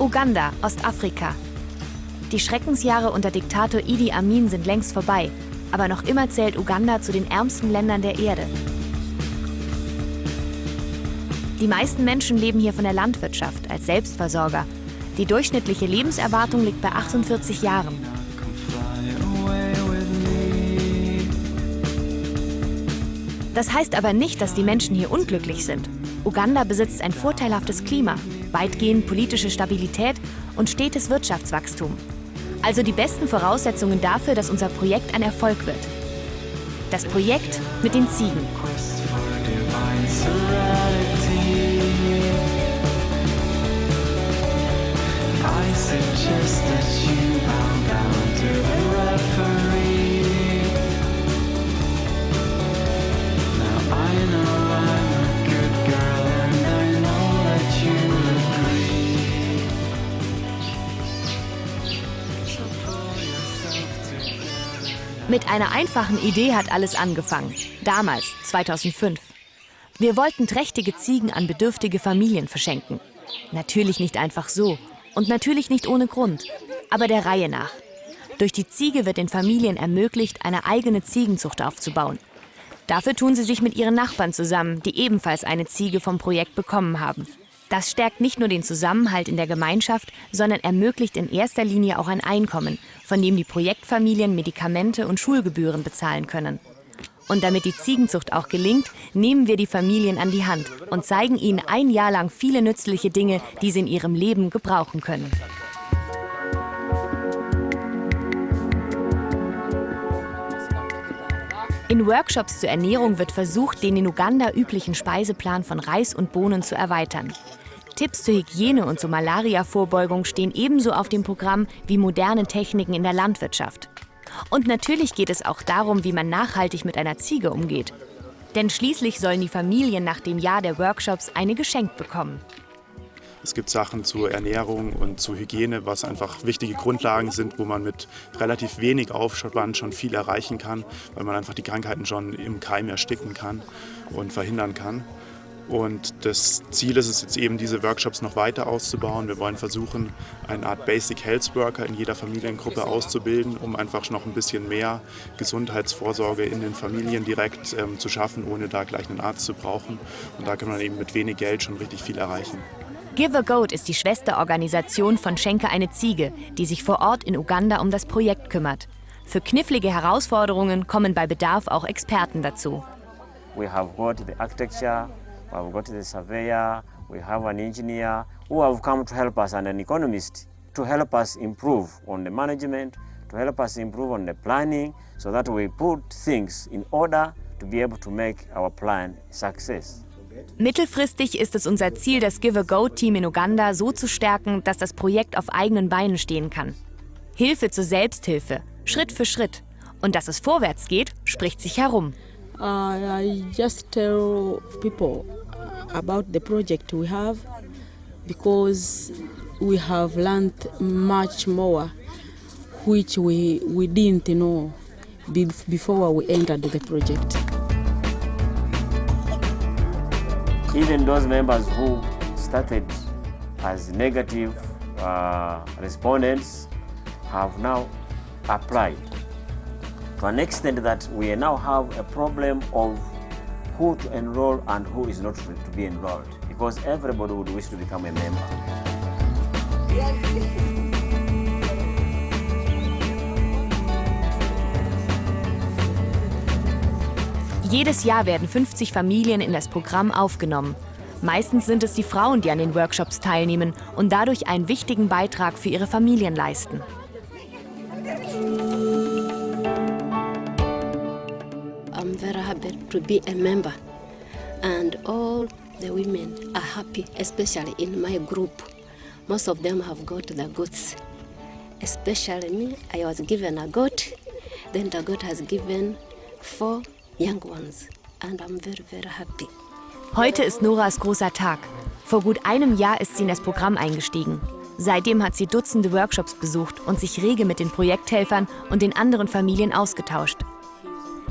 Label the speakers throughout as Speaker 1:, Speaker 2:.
Speaker 1: Uganda, Ostafrika. Die Schreckensjahre unter Diktator Idi Amin sind längst vorbei, aber noch immer zählt Uganda zu den ärmsten Ländern der Erde. Die meisten Menschen leben hier von der Landwirtschaft als Selbstversorger. Die durchschnittliche Lebenserwartung liegt bei 48 Jahren. Das heißt aber nicht, dass die Menschen hier unglücklich sind. Uganda besitzt ein vorteilhaftes Klima, weitgehend politische Stabilität und stetes Wirtschaftswachstum. Also die besten Voraussetzungen dafür, dass unser Projekt ein Erfolg wird. Das Projekt mit den Ziegen. Mit einer einfachen Idee hat alles angefangen. Damals, 2005. Wir wollten trächtige Ziegen an bedürftige Familien verschenken. Natürlich nicht einfach so und natürlich nicht ohne Grund, aber der Reihe nach. Durch die Ziege wird den Familien ermöglicht, eine eigene Ziegenzucht aufzubauen. Dafür tun sie sich mit ihren Nachbarn zusammen, die ebenfalls eine Ziege vom Projekt bekommen haben. Das stärkt nicht nur den Zusammenhalt in der Gemeinschaft, sondern ermöglicht in erster Linie auch ein Einkommen, von dem die Projektfamilien Medikamente und Schulgebühren bezahlen können. Und damit die Ziegenzucht auch gelingt, nehmen wir die Familien an die Hand und zeigen ihnen ein Jahr lang viele nützliche Dinge, die sie in ihrem Leben gebrauchen können. In Workshops zur Ernährung wird versucht, den in Uganda üblichen Speiseplan von Reis und Bohnen zu erweitern. Tipps zur Hygiene und zur Malaria-Vorbeugung stehen ebenso auf dem Programm wie moderne Techniken in der Landwirtschaft. Und natürlich geht es auch darum, wie man nachhaltig mit einer Ziege umgeht. Denn schließlich sollen die Familien nach dem Jahr der Workshops eine geschenkt bekommen.
Speaker 2: Es gibt Sachen zur Ernährung und zur Hygiene, was einfach wichtige Grundlagen sind, wo man mit relativ wenig Aufwand schon viel erreichen kann, weil man einfach die Krankheiten schon im Keim ersticken kann und verhindern kann. Und das Ziel ist es jetzt eben, diese Workshops noch weiter auszubauen. Wir wollen versuchen, eine Art Basic Health Worker in jeder Familiengruppe auszubilden, um einfach noch ein bisschen mehr Gesundheitsvorsorge in den Familien direkt zu schaffen, ohne da gleich einen Arzt zu brauchen. Und da kann man eben mit wenig Geld schon richtig viel erreichen.
Speaker 1: Give a Goat ist die Schwesterorganisation von Schenke eine Ziege, die sich vor Ort in Uganda um das Projekt kümmert. Für knifflige Herausforderungen kommen bei Bedarf auch Experten dazu.
Speaker 3: We have got the architecture, we have got the surveyor, we have an engineer who have come to help us and an economist to help us improve on the management, to help us improve on the planning, so that we put things in order to be able to make our plan a success.
Speaker 1: Mittelfristig ist es unser Ziel, das Give a Goat-Team in Uganda so zu stärken, dass das Projekt auf eigenen Beinen stehen kann. Hilfe zur Selbsthilfe, Schritt für Schritt. Und dass es vorwärts geht, spricht sich herum.
Speaker 4: I just tell people about the project we have, because we have learned much more which we didn't know before we entered the project.
Speaker 3: Even those members who started as negative respondents have now applied, to an extent that we now have a problem of who to enroll and who is not to be enrolled, because everybody would wish to become a member.
Speaker 1: Jedes Jahr werden 50 Familien in das Programm aufgenommen. Meistens sind es die Frauen, die an den Workshops teilnehmen und dadurch einen wichtigen Beitrag für ihre Familien leisten.
Speaker 5: I'm very happy to be a member, and all the women are happy, especially in my group. Most of them have got the goats. Especially me, I was given a goat, then the goat has given 4 young ones, and I'm very, very happy.
Speaker 1: Heute ist Noras großer Tag. Vor gut einem Jahr ist sie in das Programm eingestiegen. Seitdem hat sie Dutzende Workshops besucht und sich rege mit den Projekthelfern und den anderen Familien ausgetauscht.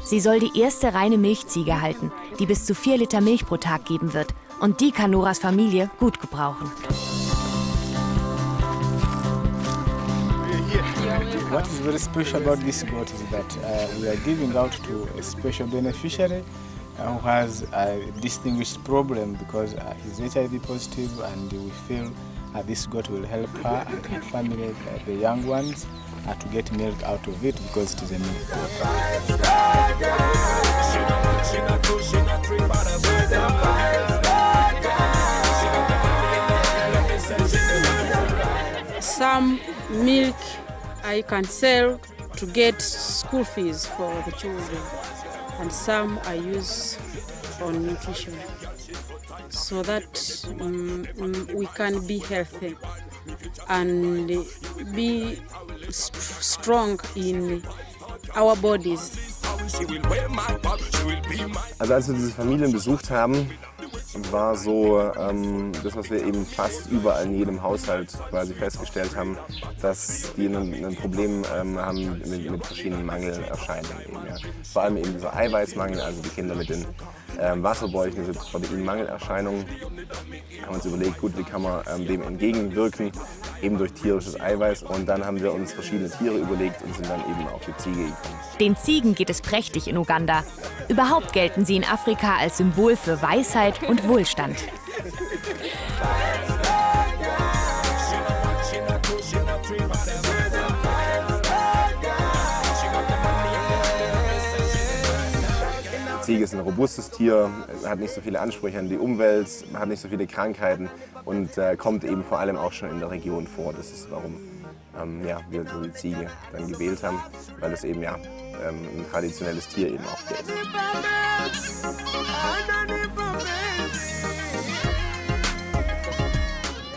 Speaker 1: Sie soll die erste reine Milchziege halten, die bis zu 4 Liter Milch pro Tag geben wird. Und die kann Noras Familie gut gebrauchen.
Speaker 6: What is very special about this goat is that we are giving out to a special beneficiary who has a distinguished problem because he's HIV positive, and we feel this goat will help her and her family, the young ones, to get milk out of it because it is a milk goat.
Speaker 4: Some milk I can sell to get school fees for the children, and some I use on nutrition so that we can be healthy and be strong in our bodies.
Speaker 7: Also als wir diese Familien besucht haben, war so das, was wir eben fast überall in jedem Haushalt quasi festgestellt haben, dass die ein Problem haben mit verschiedenen Mangelerscheinungen. Eben, ja. Vor allem eben dieser Eiweißmangel, also die Kinder mit den Wasserbäuchen, diese Proteinmangelerscheinungen. Haben uns überlegt, gut, wie kann man dem entgegenwirken, eben durch tierisches Eiweiß. Und dann haben wir uns verschiedene Tiere überlegt und sind dann eben auf die Ziege gekommen.
Speaker 1: Den Ziegen geht es prächtig in Uganda. Überhaupt gelten sie in Afrika als Symbol für Weisheit und Wohlstand.
Speaker 7: Die Ziege ist ein robustes Tier, hat nicht so viele Ansprüche an die Umwelt, hat nicht so viele Krankheiten und kommt eben vor allem auch schon in der Region vor. Das ist, warum wir so die Ziege dann gewählt haben, weil es eben ein traditionelles Tier eben auch ist.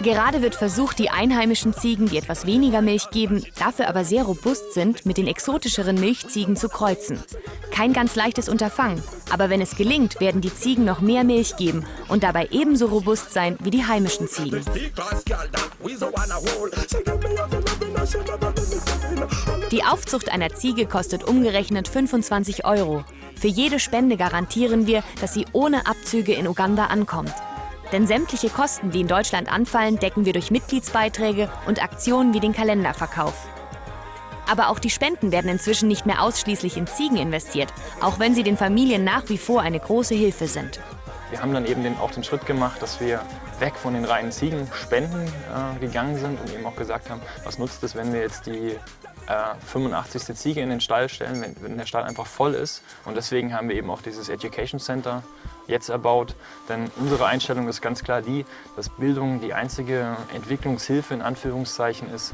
Speaker 1: Gerade wird versucht, die einheimischen Ziegen, die etwas weniger Milch geben, dafür aber sehr robust sind, mit den exotischeren Milchziegen zu kreuzen. Kein ganz leichtes Unterfangen, aber wenn es gelingt, werden die Ziegen noch mehr Milch geben und dabei ebenso robust sein wie die heimischen Ziegen. Die Aufzucht einer Ziege kostet umgerechnet 25 €. Für jede Spende garantieren wir, dass sie ohne Abzüge in Uganda ankommt. Denn sämtliche Kosten, die in Deutschland anfallen, decken wir durch Mitgliedsbeiträge und Aktionen wie den Kalenderverkauf. Aber auch die Spenden werden inzwischen nicht mehr ausschließlich in Ziegen investiert, auch wenn sie den Familien nach wie vor eine große Hilfe sind.
Speaker 8: Wir haben dann eben auch den Schritt gemacht, dass wir weg von den reinen Ziegenspenden gegangen sind und eben auch gesagt haben, was nutzt es, wenn wir jetzt die 85. Ziege in den Stall stellen, wenn der Stall einfach voll ist. Und deswegen haben wir eben auch dieses Education Center jetzt erbaut. Denn unsere Einstellung ist ganz klar die, dass Bildung die einzige Entwicklungshilfe in Anführungszeichen ist,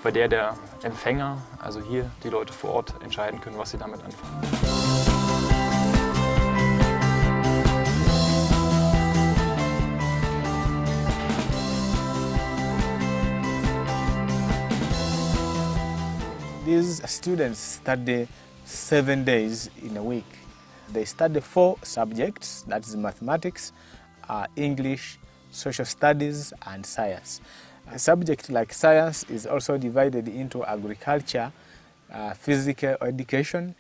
Speaker 8: bei der Empfänger, also hier die Leute vor Ort, entscheiden können, was sie damit anfangen.
Speaker 6: These students study 7 days in a week. They study 4 subjects, that is mathematics, English, social studies and science. A subject like science is also divided into agriculture, physical education.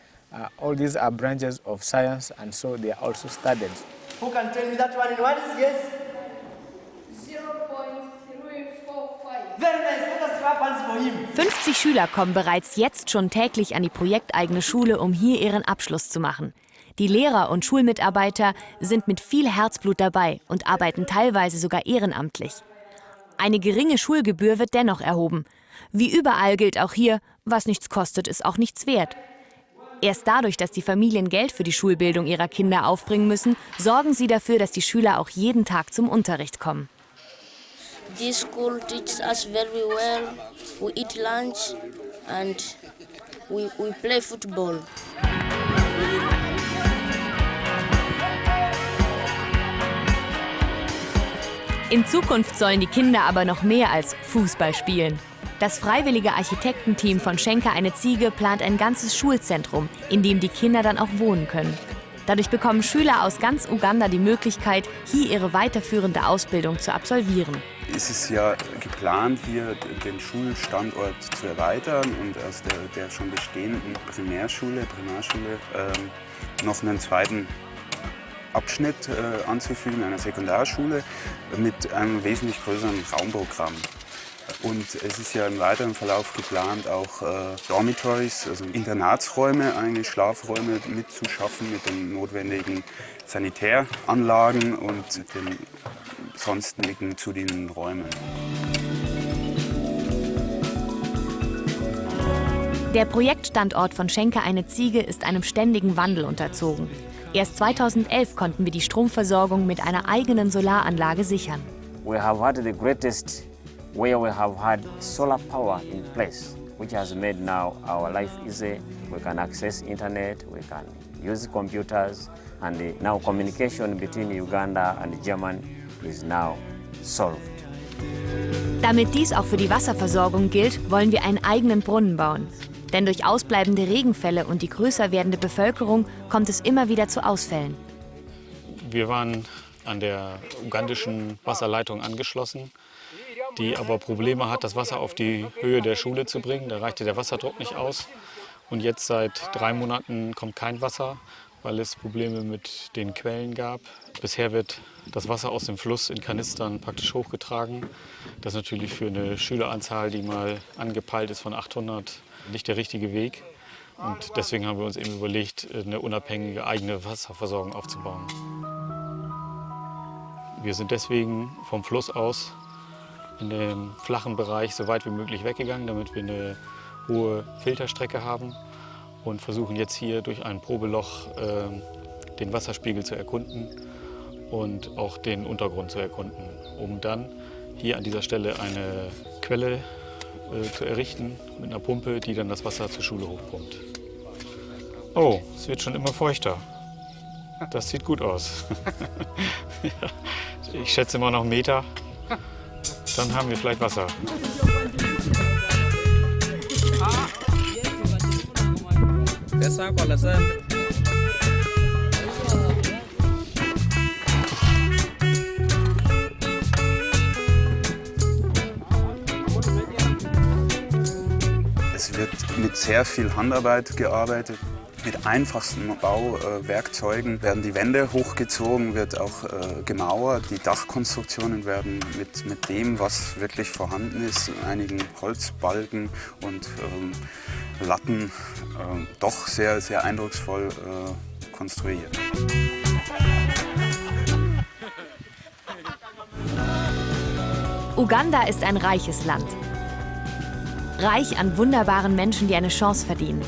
Speaker 6: All these are branches of science and so they are also studied.
Speaker 9: Who can tell me that one in words? Yes?
Speaker 10: 0.345.
Speaker 9: Very nice. Let us clap hands for him.
Speaker 1: 50 Schüler kommen bereits jetzt schon täglich an die projekteigene Schule, um hier ihren Abschluss zu machen. Die Lehrer und Schulmitarbeiter sind mit viel Herzblut dabei und arbeiten teilweise sogar ehrenamtlich. Eine geringe Schulgebühr wird dennoch erhoben. Wie überall gilt auch hier, was nichts kostet, ist auch nichts wert. Erst dadurch, dass die Familien Geld für die Schulbildung ihrer Kinder aufbringen müssen, sorgen sie dafür, dass die Schüler auch jeden Tag zum Unterricht kommen.
Speaker 10: This school teaches us very well. We eat lunch and we play football.
Speaker 1: In Zukunft sollen die Kinder aber noch mehr als Fußball spielen. Das freiwillige Architektenteam von Schenke eine Ziege plant ein ganzes Schulzentrum, in dem die Kinder dann auch wohnen können. Dadurch bekommen Schüler aus ganz Uganda die Möglichkeit, hier ihre weiterführende Ausbildung zu absolvieren.
Speaker 11: Es ist ja geplant, hier den Schulstandort zu erweitern und aus der schon bestehenden Primarschule noch einen zweiten Abschnitt anzufügen, einer Sekundarschule mit einem wesentlich größeren Raumprogramm. Und es ist ja im weiteren Verlauf geplant, auch Dormitories, also Internatsräume, eigentlich Schlafräume mitzuschaffen mit den notwendigen Sanitäranlagen und den sonstigen zudienenden Räumen.
Speaker 1: Der Projektstandort von Schenke eine Ziege ist einem ständigen Wandel unterzogen. Erst 2011 konnten wir die Stromversorgung mit einer eigenen Solaranlage sichern.
Speaker 3: We have had the greatest where we have had solar power in place, which has made now our life easy. We can access internet, we can use computers, and now communication between Uganda and Germany is now solved.
Speaker 1: Damit dies auch für die Wasserversorgung gilt, wollen wir einen eigenen Brunnen bauen. Denn durch ausbleibende Regenfälle und die größer werdende Bevölkerung kommt es immer wieder zu Ausfällen.
Speaker 12: Wir waren an der ugandischen Wasserleitung angeschlossen, die aber Probleme hat, das Wasser auf die Höhe der Schule zu bringen. Da reichte der Wasserdruck nicht aus. Und jetzt seit 3 Monaten kommt kein Wasser, weil es Probleme mit den Quellen gab. Bisher wird das Wasser aus dem Fluss in Kanistern praktisch hochgetragen. Das ist natürlich für eine Schüleranzahl, die mal angepeilt ist von 800, nicht der richtige Weg. Und deswegen haben wir uns eben überlegt, eine unabhängige eigene Wasserversorgung aufzubauen. Wir sind deswegen vom Fluss aus in dem flachen Bereich so weit wie möglich weggegangen, damit wir eine hohe Filterstrecke haben und versuchen jetzt hier durch ein Probeloch den Wasserspiegel zu erkunden und auch den Untergrund zu erkunden, um dann hier an dieser Stelle eine Quelle zu errichten mit einer Pumpe, die dann das Wasser zur Schule hochpumpt. Oh, es wird schon immer feuchter. Das sieht gut aus. Ja, ich schätze mal noch 1 Meter, dann haben wir vielleicht Wasser.
Speaker 11: Es wird mit sehr viel Handarbeit gearbeitet. Mit einfachsten Bauwerkzeugen werden die Wände hochgezogen, wird auch gemauert. Die Dachkonstruktionen werden mit dem, was wirklich vorhanden ist, einigen Holzbalken und Latten, doch sehr, sehr eindrucksvoll konstruiert.
Speaker 1: Uganda ist ein reiches Land. Reich an wunderbaren Menschen, die eine Chance verdienen.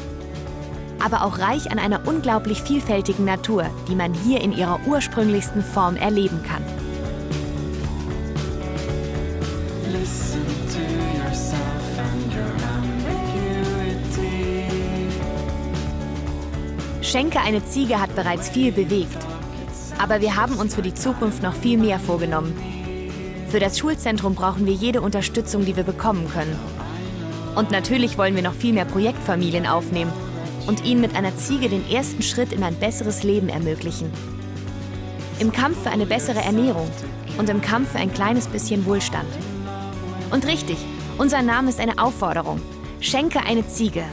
Speaker 1: Aber auch reich an einer unglaublich vielfältigen Natur, die man hier in ihrer ursprünglichsten Form erleben kann. Schenke eine Ziege hat bereits viel bewegt. Aber wir haben uns für die Zukunft noch viel mehr vorgenommen. Für das Schulzentrum brauchen wir jede Unterstützung, die wir bekommen können. Und natürlich wollen wir noch viel mehr Projektfamilien aufnehmen und ihnen mit einer Ziege den ersten Schritt in ein besseres Leben ermöglichen. Im Kampf für eine bessere Ernährung und im Kampf für ein kleines bisschen Wohlstand. Und richtig, unser Name ist eine Aufforderung. Schenke eine Ziege.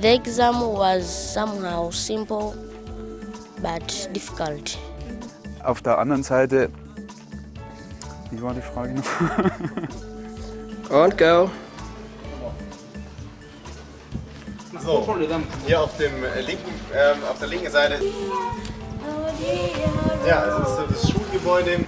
Speaker 10: The exam was somehow simple but difficult.
Speaker 11: Auf der anderen Seite, wie war die Frage noch?
Speaker 9: Und go.
Speaker 7: So, hier auf der linken Seite. Ja, also das ist so das Schulgebäude.